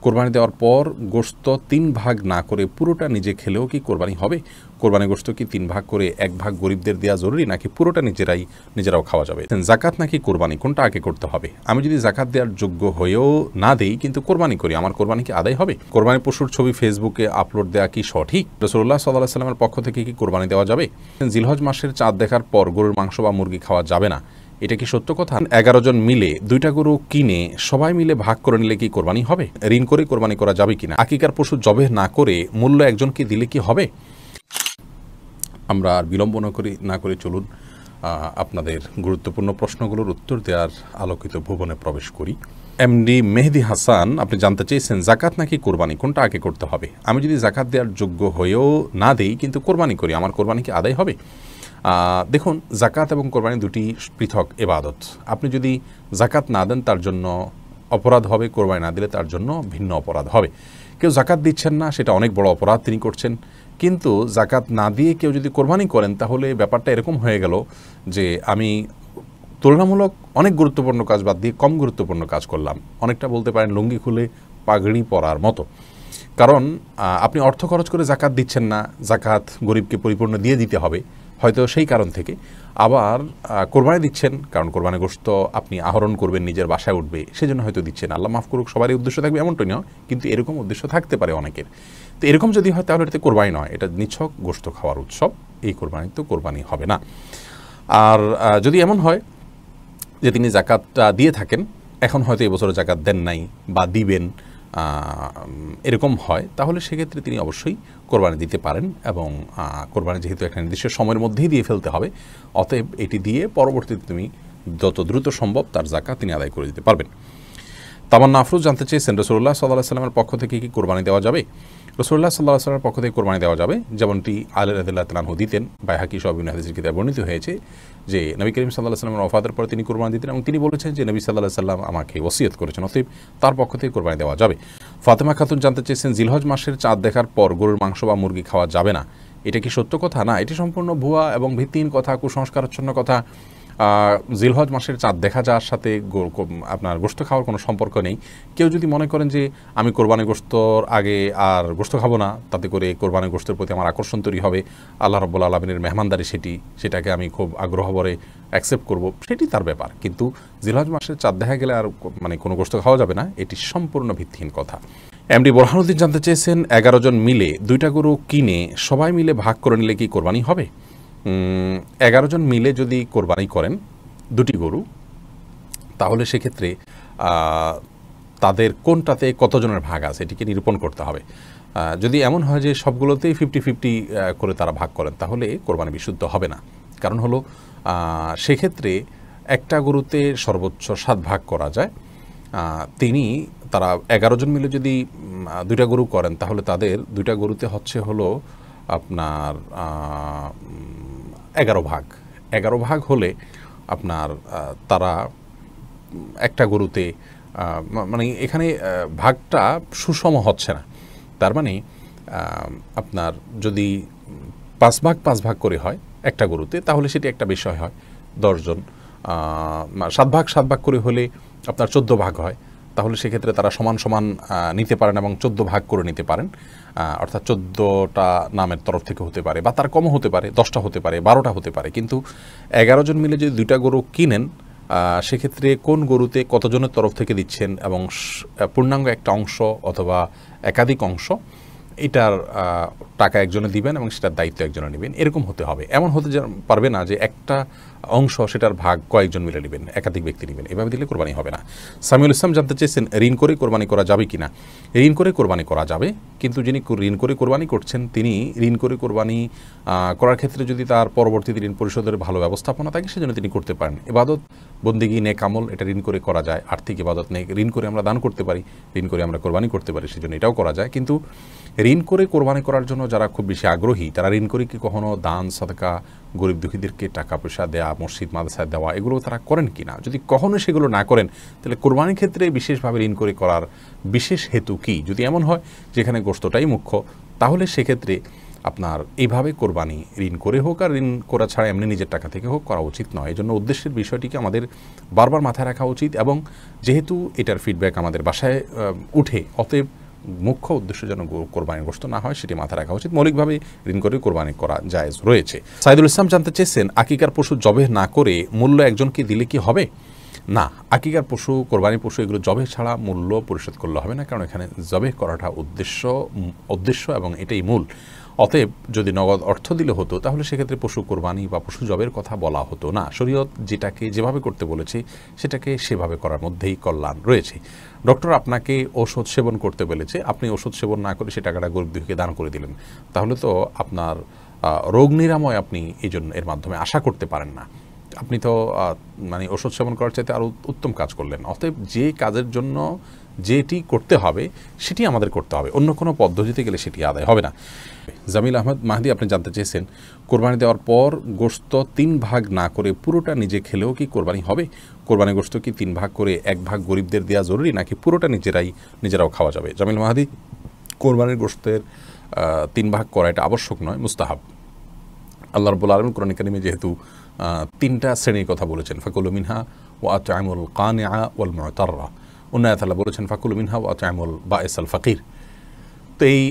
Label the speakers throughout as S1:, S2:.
S1: কোরবানি দেওয়ার পর গোশত 3 ভাগ না করে পুরোটা নিজে খেলেও কি কোরবানি হবে? কোরবানি গোশত কি 3 ভাগ করে 1 ভাগ গরিবদের দেওয়া জরুরি, নাকি পুরোটা নিজেরাও খাওয়া যাবে? জাকাত নাকি কোরবানি, কোনটা আগে করতে হবে? আমি যদি জাকাত দেওয়ার যোগ্য হয়েও না দেই কিন্তু কোরবানি করি, আমার কোরবানি কি আদায় হবে? কোরবানি পশুর ছবি ফেসবুকে আপলোড দেওয়া কি সঠিক? রাসূলুল্লাহ সাল্লাল্লাহু আলাইহি ওয়াসাল্লামের পক্ষ থেকে কি কোরবানি দেওয়া যাবে? জিলহজ মাসের চাঁদ দেখার পর গরুর মাংস বা মুরগি খাওয়া যাবে না, এটা কি সত্য কথা? 11 জন মিলে 2টা গরু কিনে সবাই মিলে ভাগ করে নিলে কি কোরবানি হবে? ঋণ করে কোরবানি করা যাবে কিনা? আকিকার পশু জবেহ না করে মূল্য একজনকে দিলে কি হবে? আমরা আর বিলম্ব না করে চলুন আপনাদের গুরুত্বপূর্ণ প্রশ্নগুলোর উত্তর দেওয়ার আলোকিত ভুবনে প্রবেশ করি। এমডি মেহেদি হাসান, আপনি জানতে চেয়েছেন জাকাত নাকি কোরবানি, কোনটা আগে করতে হবে? আমি যদি জাকাত দেওয়ার যোগ্য হয়েও না দেই কিন্তু কোরবানি করি, আমার কোরবানি কি আদায় হবে? দেখুন, জাকাত এবং কোরবানি দুটি পৃথক ইবাদত। আপনি যদি জাকাত না দেন তার জন্য অপরাধ হবে, কোরবানি না দিলে তার জন্য ভিন্ন অপরাধ হবে। কেউ জাকাত দিচ্ছেন না, সেটা অনেক বড় অপরাধ তিনি করছেন, কিন্তু জাকাত না দিয়ে কেউ যদি কোরবানি করেন তাহলে ব্যাপারটা এরকম হয়ে গেল যে আমি তুলনামূলক অনেক গুরুত্বপূর্ণ কাজ বাদ দিয়ে কম গুরুত্বপূর্ণ কাজ করলাম। অনেকটা বলতে পারেন লুঙ্গি খুলে পাগড়ি পরার মতো। কারণ আপনি অর্থ খরচ করে জাকাত দিচ্ছেন না, জাকাত গরিবকে পরিপূর্ণ দিয়ে দিতে হবে হয়তো সেই কারণ থেকে। আবার কোরবানি দিচ্ছেন কারণ কোরবানি গোশত আপনি আহরণ করবেন, নিজের বাসায় উঠবে, সেজন্য হয়তো দিচ্ছেন। আল্লাহ মাফ করুক, সবারই উদ্দেশ্য থাকবে এমনটাই নয়, কিন্তু এরকম উদ্দেশ্য থাকতে পারে অনেকের। তো এরকম যদি হয় তাহলে এটাতে কোরবানি নয়, এটা নিছক গোশত খাওয়ার উৎসব। এই কোরবানি তো কোরবানি হবে না। আর যদি এমন হয় যে তিনি জাকাতটা দিয়ে থাকেন, এখন হয়তো এবছর জাকাত দেন নাই বা দিবেন, এরকম হয়, তাহলে সেক্ষেত্রে তিনি অবশ্যই কোরবানি দিতে পারেন। এবং কোরবানি যেহেতু একটা নির্দিষ্ট সময়ের মধ্যেই দিয়ে ফেলতে হবে, অতএব এটি দিয়ে পরবর্তীতে তুমি যত দ্রুত সম্ভব তার জাকাত তিনি আদায় করে দিতে পারবেন। তামান্না আফরোজ জানতে চেয়েছেন রাসূলুল্লাহ সাল্লাল্লাহু আলাইহি ওয়াসাল্লামের পক্ষ থেকে কি কোরবানি দেওয়া যাবে? রাসূলুল্লাহ সাল্লাল্লাহু আলাইহি ওয়াসাল্লামের পক্ষ থেকে কোরবানি দেওয়া যাবে, যেমনটি আলী রাদিয়াল্লাহু তাআলা আনহু দিতেন। বাইহাকী সহ বিভিন্ন হাদিসের কিতাবে বর্ণিত হয়েছে যে নবী করিম সাল্লাল্লাহু আলাইহি ওয়াসাল্লামের ওফাতের পরে তিনি কোরবানি দিতেন এবং তিনি বলেছেন যে নবী সাল্লাল্লাহু আলাইহি ওয়াসাল্লাম আমাকে ওসিয়ত করেছেন, অতএব তার পক্ষ থেকে কোরবানি দেওয়া যাবে। ফাতেমা খাতুন জানতে চেয়েছেন জিলহজ মাসের চাঁদ দেখার পর গরুর মাংস বা মুরগি খাওয়া যাবে না, এটা কি সত্য কথা? না, এটি সম্পূর্ণ ভুয়া এবং ভিত্তিহীন কথা, কুসংস্কারাচ্ছন্ন কথা। জিলহজ মাসের চাঁদ দেখা যাওয়ার সাথে আপনার গোশত খাওয়ার কোনো সম্পর্ক নেই। কেউ যদি মনে করেন যে আমি কোরবানি গোশতর আগে আর গোশত খাবো না, তাতে করে কোরবানি গোশতের প্রতি আমার আকর্ষণ তৈরি হবে, আল্লাহ রাব্বুল আলামিনের মেহমানদারি সেটাকে আমি খুব আগ্রহ ভরে অ্যাকসেপ্ট করব, সেটি তার ব্যাপার। কিন্তু জিলহজ মাসের চাঁদ দেখা গেলে আর কোনো গোশত খাওয়া যাবে না, এটি সম্পূর্ণ ভিত্তিহীন কথা। এমডি বোরহানুদ্দিন জানতে চেয়েছেন 11 জন মিলে 2টা গরু কিনে সবাই মিলে ভাগ করে নিলে কি কোরবানি হবে? 11 জন মিলে যদি কোরবানি করেন 2টি গরু, তাহলে সেক্ষেত্রে তাদের কোনটাতে কতজনের ভাগ আছে এটিকে নিরূপণ করতে হবে। যদি এমন হয় যে সবগুলোতেই 50-50 করে তারা ভাগ করেন, তাহলে কোরবানি বিশুদ্ধ হবে না। কারণ হলো সেক্ষেত্রে একটা গরুতে সর্বোচ্চ 7 ভাগ করা যায়। তারা 11 জন মিলে যদি 2টা গরু করেন, তাহলে তাদের 2টা গরুতে হলো আপনার 11 ভাগ হলে আপনার তারা একটা গরুতে এখানে ভাগটা সুষম হচ্ছে না। তার মানে আপনার যদি 5 ভাগ করে হয় একটা গরুতে, তাহলে সেটি একটা বিষয় হয় 10 জন। 7 ভাগ করে হলে আপনার 14 ভাগ হয়, তাহলে সেক্ষেত্রে তারা সমান সমান নিতে পারেন এবং 14 ভাগ করে নিতে পারেন। অর্থাৎ 14টা নামের তরফ থেকে হতে পারে, বা তার কমও হতে পারে, 10টা হতে পারে, 12টা হতে পারে। কিন্তু 11 জন মিলে যদি 2টা গরু কিনেন, সেক্ষেত্রে কোন গরুতে কতজনের তরফ থেকে দিচ্ছেন এবং পূর্ণাঙ্গ একটা অংশ অথবা একাধিক অংশ, এটার টাকা একজনে দিবেন এবং সেটার দায়িত্ব একজনে নেবেন, এরকম হতে হবে। এমন হতে পারবে না যে একটা অংশ সেটার ভাগ কয়েকজন মিলে নেবেন, একাধিক ব্যক্তি নেবেন, এভাবে দিলে কোরবানি হবে না। সামিউল ইসলাম জানতে চেয়েছেন ঋণ করে কোরবানি করা যাবে কিনা? ঋণ করে কোরবানি করা যাবে, কিন্তু যিনি ঋণ করে কোরবানি করছেন তিনি ঋণ করে কোরবানি করার ক্ষেত্রে যদি তার পরবর্তীতে ঋণ পরিশোধের ভালো ব্যবস্থাপনা থাকে, সেজন্য তিনি করতে পারেন। ইবাদত বন্দেগী নেক আমল, এটা ঋণ করে করা যায়। আর্থিক ইবাদত নেই, ঋণ করে আমরা দান করতে পারি, ঋণ করে আমরা কোরবানি করতে পারি, সেজন্য এটাও করা যায়। কিন্তু ঋণ করে কোরবানি করার জন্য যারা খুব বেশি আগ্রহী, তারা ঋণ করে কি কখনো দান সাদকা, গরিব দুঃখীদেরকে টাকা পয়সা দেওয়া, মসজিদ মাদ্রাসায় দেওয়া, এগুলো তারা করেন কি না? যদি কখনো সেগুলো না করেন, তাহলে কোরবানির ক্ষেত্রে বিশেষভাবে ঋণ করে করার বিশেষ হেতু কি? যদি এমন হয় যেখানে গোশতটাই মুখ্য, তাহলে সেক্ষেত্রে আপনার এইভাবে কোরবানি ঋণ করে হোক আর ঋণ করা ছাড়া এমনি নিজের টাকা থেকে হোক করা উচিত নয়। এই জন্য উদ্দেশ্যের বিষয়টিকে আমাদের বারবার মাথায় রাখা উচিত, এবং যেহেতু এটার ফিডব্যাক আমাদের বাসায় উঠে, অতএব মুখ্য উদ্দেশ্য যেন কোরবানির গোশত না হয় সেটি মাথায় রাখা উচিত। মৌলিকভাবে ঋণ করে কোরবানি করা জায়েজ রয়েছে। সাইদুল ইসলাম জানতে চেয়েছেন, আকিকার পশু জবেহ না করে মূল্য একজনকে দিলে কি হবে? না, আকিকার পশু, কোরবানির পশু এগুলো জবেহ ছাড়া মূল্য পরিশোধ করলে হবে না, কারণ এখানে জবেহ করাটা উদ্দেশ্য এবং এটাই মূল। অতএব যদি নগদ অর্থ দিলে হতো তাহলে সেক্ষেত্রে পশু কোরবানি বা পশু জবের কথা বলা হতো না। শরীয়ত যেটাকে যেভাবে করতে বলেছে সেটাকে সেভাবে করার মধ্যেই কল্যাণ রয়েছে। ডক্টর আপনাকে ওষুধ সেবন করতে বলেছে, আপনি ওষুধ সেবন না করে সে টাকাটা গরিব দুঃখীকে দান করে দিলেন, তাহলে তো আপনার রোগ নিরাময় আপনি এর মাধ্যমে আশা করতে পারেন না। আপনি তো মানে ওষুধ সেবন করার চাইতে আরও উত্তম কাজ করলেন। অতএব যে কাজের জন্য যেটি করতে হবে সেটি আমাদের করতে হবে, অন্য কোনো পদ্ধতিতে গেলে সেটি আদায় হবে না। জামিল আহমদ মাহদি আপনি জানতে চেয়েছেন, কোরবানি দেওয়ার পর গোশত 3 ভাগ না করে পুরোটা নিজে খেলেও কি কোরবানি হবে? কোরবানি গোশত কি 3 ভাগ করে 1 ভাগ গরিবদের দেওয়া জরুরি, নাকি পুরোটা নিজেরাও খাওয়া যাবে? জামিল মাহদি, কোরবানির গোশতের 3 ভাগ করা এটা আবশ্যক নয়, মুস্তাহাব। আল্লাহ রাব্বুল আলামিন কোরআন কারীমে যেহেতু 3টা শ্রেণীর কথা বলেছেন, ফাকুলু মিনহা ওয়া আত'আমুল কানিআ ওয়াল মু'তাররা, অন্য আয়াতে আল্লাহ বলেছেন ফাকুলু মিনহা ওয়া আত'আমুল বাঈসাল ফাকির। তো এই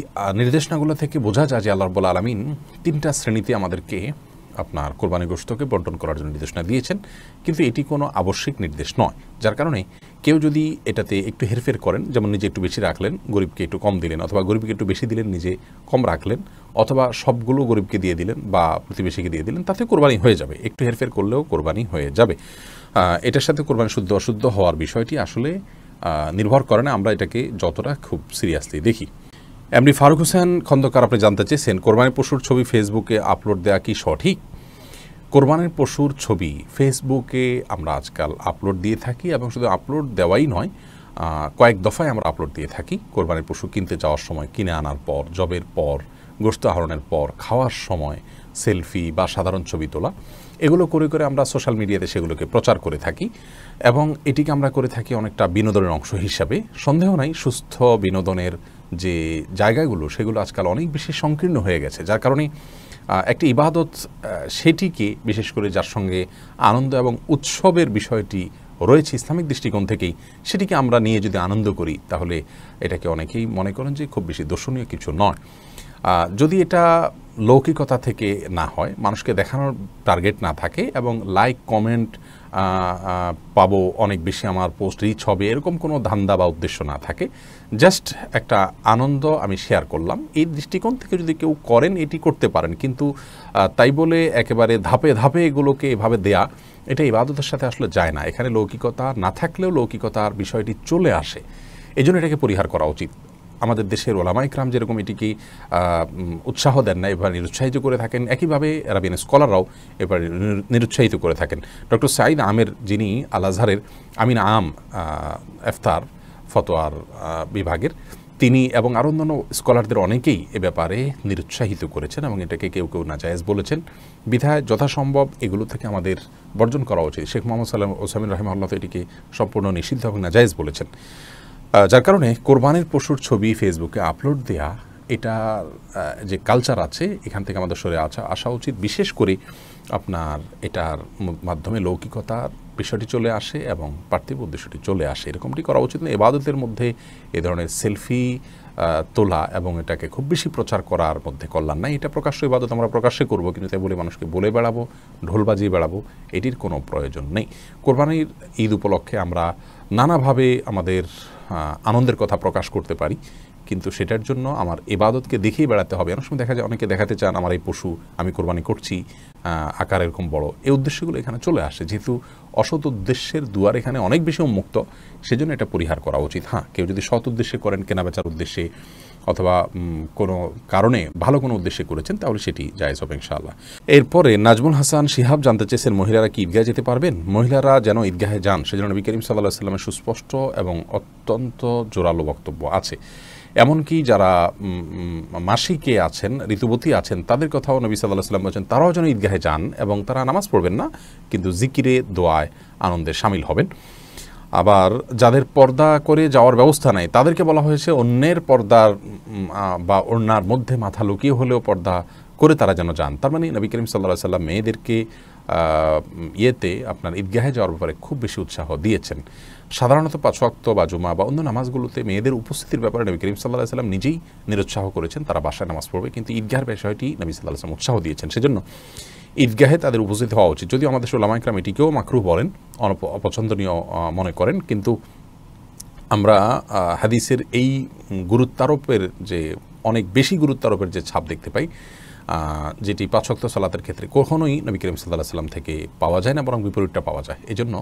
S1: নির্দেশনাগুলো থেকে বোঝা যায় যে আল্লাহ রাব্বুল আলামিন 3টা শ্রেণীতে আমাদেরকে আপনার কোরবানি গোশতকে বণ্টন করার জন্য নির্দেশনা দিয়েছেন, কিন্তু এটি কোনো আবশ্যিক নির্দেশ নয়। যার কারণে কেউ যদি এটাতে একটু হেরফের করেন, যেমন নিজে একটু বেশি রাখলেন, গরিবকে একটু কম দিলেন, অথবা গরিবকে একটু বেশি দিলেন, নিজে কম রাখলেন, অথবা সবগুলো গরিবকে দিয়ে দিলেন বা প্রতিবেশীকে দিয়ে দিলেন, তাতে কোরবানি হয়ে যাবে। একটু হেরফের করলেও কোরবানি হয়ে যাবে। এটার সাথে কোরবানি শুদ্ধ অশুদ্ধ হওয়ার বিষয়টি আসলে নির্ভর করে না, আমরা এটাকে যতটা খুব সিরিয়াসলি দেখি। এমডি ফারুক হোসেন খন্দকার আপনি জানতে চেয়েছেন, কোরবানির পশুর ছবি ফেসবুকে আপলোড দেওয়া কি সঠিক? কোরবানির পশুর ছবি ফেসবুকে আমরা আজকাল আপলোড দিয়ে থাকি, এবং শুধু আপলোড দেওয়াই নয়, কয়েক দফায় আমরা আপলোড দিয়ে থাকি। কোরবানির পশু কিনতে যাওয়ার সময়, কিনে আনার পর, জবের পর, গোশত আহরণের পর, খাওয়ার সময় সেলফি বা সাধারণ ছবি তোলা, এগুলো করে করে আমরা সোশ্যাল মিডিয়াতে সেগুলোকে প্রচার করে থাকি, এবং এটিকে আমরা করে থাকি অনেকটা বিনোদনের অংশ হিসাবে। সন্দেহ নাই সুস্থ বিনোদনের যে জায়গাগুলো সেগুলো আজকাল অনেক বেশি সংকীর্ণ হয়ে গেছে, যার কারণে একটি ইবাদত সেটিকে, বিশেষ করে যার সঙ্গে আনন্দ এবং উৎসবের বিষয়টি রয়েছে ইসলামিক দৃষ্টিকোণ থেকেই, সেটিকে আমরা নিয়ে যদি আনন্দ করি তাহলে এটাকে অনেকেই মনে করেন যে খুব বেশি দর্শনীয় কিছু নয়। যদি এটা লৌকিকতা থেকে না হয়, মানুষকে দেখানোর টার্গেট না থাকে, এবং লাইক কমেন্ট পাবো অনেক বেশি, আমার পোস্ট রিচ হবে, এরকম কোনো ধান্দা বা উদ্দেশ্য না থাকে, জাস্ট একটা আনন্দ আমি শেয়ার করলাম, এই দৃষ্টিকোণ থেকে যদি কেউ করেন এটি করতে পারেন। কিন্তু তাই বলে একেবারে ধাপে ধাপে এগুলোকে এভাবে দেয়া, এটা ইবাদতের সাথে আসলে যায় না। এখানে লৌকিকতা না থাকলেও লৌকিকতার বিষয়টি চলে আসে, এজন্য এটাকে পরিহার করা উচিত। আমাদের দেশের ওলামা ইকরাম যেরকম এটিকে উৎসাহ দেন না, এবার নিরুৎসাহিত করে থাকেন, একইভাবে আরবিয়ান স্কলাররাও এবার নিরুৎসাহিত করে থাকেন। ডক্টর সাঈদ আমের, যিনি আল আজহারের আমিন আম ইফতার ফতোয়ার বিভাগের, তিনি এবং আরও অন্যান্য স্কলারদের অনেকেই এ ব্যাপারে নিরুৎসাহিত করেছেন, এবং এটাকে কেউ কেউ নাজায়েজ বলেছেন। বিধায় যথাসম্ভব এগুলো থেকে আমাদের বর্জন করা উচিত। শেখ মোহাম্মদ সাল্লাম ওসামিন রাহিমাহুল্লাহ এটিকে সম্পূর্ণ নিষিদ্ধ এবং নাজায়েজ বলেছেন। যার কারণে কোরবানির পশুর ছবি ফেসবুকে আপলোড দেয়া, এটা যে কালচার আছে এখান থেকে আমাদের সরে আসা উচিত। বিশেষ করে আপনার এটার মাধ্যমে লৌকিকতার বিষয়টি চলে আসে এবং পার্থিব উদ্দেশ্যটি চলে আসে, এরকমটি করা উচিত না। ইবাদতের মধ্যে এ ধরনের সেলফি তোলা এবং এটাকে খুব বেশি প্রচার করার মধ্যে কল্যাণ নাই। এটা প্রকাশ্য ইবাদত আমরা প্রকাশ্যে করব, কিন্তু তাই বলে মানুষকে বলে বেড়াবো, ঢোল বাজিয়ে বেড়াবো, এটির কোনো প্রয়োজন নেই। কোরবানির ঈদ উপলক্ষে আমরা নানাভাবে আমাদের আনন্দের কথা প্রকাশ করতে পারি, কিন্তু সেটার জন্য আমার ইবাদতকে দেখেই বেড়াতে হবে। অনেক সময় দেখা যায় অনেকে দেখাতে চান আমার এই পশু আমি কোরবানি করছি, আকার এরকম বড়, এই উদ্দেশ্যগুলো এখানে চলে আসে। যেহেতু অসৎ উদ্দেশ্যের দুয়ার এখানে অনেক বেশি উন্মুক্ত, সেজন্য এটা পরিহার করা উচিত। হ্যাঁ, কেউ যদি সৎ উদ্দেশ্যে করেন, কেনাবেচার উদ্দেশ্যে অথবা কোনো কারণে ভালো কোনো উদ্দেশ্যে করেছেন, তাহলে সেটি জায়েজ হবে ইনশাআল্লাহ। এরপরে নাজমুল হাসান শিহাব জানতে চেয়েছেন, মহিলারা কি ঈদগাহে যেতে পারবেন? মহিলারা যেন ঈদগাহে যান সেজন্য নবী করিম সাল্লাল্লাহু আলাইহি ওয়াসাল্লামের সুস্পষ্ট এবং অত্যন্ত জোরালো বক্তব্য আছে। এমনকি যারা মাসিকে আছেন, ঋতুবতী আছেন, তাদের কথাও নবী সাল্লাল্লাহু আলাইহি ওয়াসাল্লাম বলেছেন তারাও যেন ঈদগাহে যান, এবং তারা নামাজ পড়বেন না, কিন্তু জিকিরে, দোয়ায়, আনন্দে শামিল হবেন। আবার যাদের পর্দা করে যাওয়ার ব্যবস্থা নাই তাদেরকে বলা হয়েছে অন্যের পর্দার বা ওড়নার মধ্যে মাথা লুকিয়ে হলেও পর্দা করে তারা যেন যান। তার মানে নবী করিম সাল্লাল্লাহু আলাইহি ওয়াসাল্লাম মেয়েদেরকে আপনার ঈদগাহে যাওয়ার ব্যাপারে খুব বেশি উৎসাহ দিয়েছেন। সাধারণত 5 ওয়াক্ত বা জুমা বা অন্য নামাজগুলোতে মেয়েদের উপস্থিতির ব্যাপারে নবী করিম সাল্লাল্লাহু আলাইহি ওয়াসাল্লাম নিজেই নিরুৎসাহ করেছেন, তারা বাসায় নামাজ পড়বে, কিন্তু ঈদগাহের বিষয়টি নবী সাল্লাল্লাহু আলাইহি ওয়াসাল্লাম উৎসাহ দিয়েছেন। সেজন্য ঈদগাহে তাদের উপস্থিত হওয়া উচিত। যদিও আমাদের উলামায়ে কেরাম এটিকেও মাকরুহ বলেন, অপছন্দনীয় মনে করেন, কিন্তু আমরা হাদিসের এই গুরুত্বারোপের যে অনেক বেশি গুরুত্বারোপের যে ছাপ দেখতে পাই, যেটি 5 ওয়াক্ত সালাতের ক্ষেত্রে কখনোই নবী করিম সাল্লাল্লাহু আলাইহি ওয়াসাল্লাম থেকে পাওয়া যায় না, বরং বিপরীতটা পাওয়া যায়। এজন্য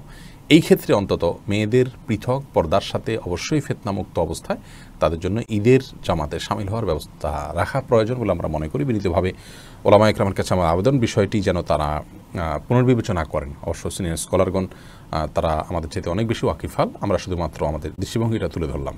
S1: এই ক্ষেত্রে অন্তত মেয়েদের পৃথক পর্দার সাথে অবশ্যই ফিতনামুক্ত অবস্থায় তাদের জন্য ঈদের জামাতে শামিল হওয়ার ব্যবস্থা রাখা প্রয়োজন বলে আমরা মনে করি। বিনীতভাবে ওলামায়ে কেরামের কাছে আমার আবেদন, বিষয়টি যেন তারা পুনর্বিবেচনা করেন। অবশ্য সিনিয়র স্কলারগণ তারা আমাদের চাইতে অনেক বেশি ওয়াকিফাল, আমরা শুধুমাত্র আমাদের দৃষ্টিভঙ্গিটা তুলে ধরলাম।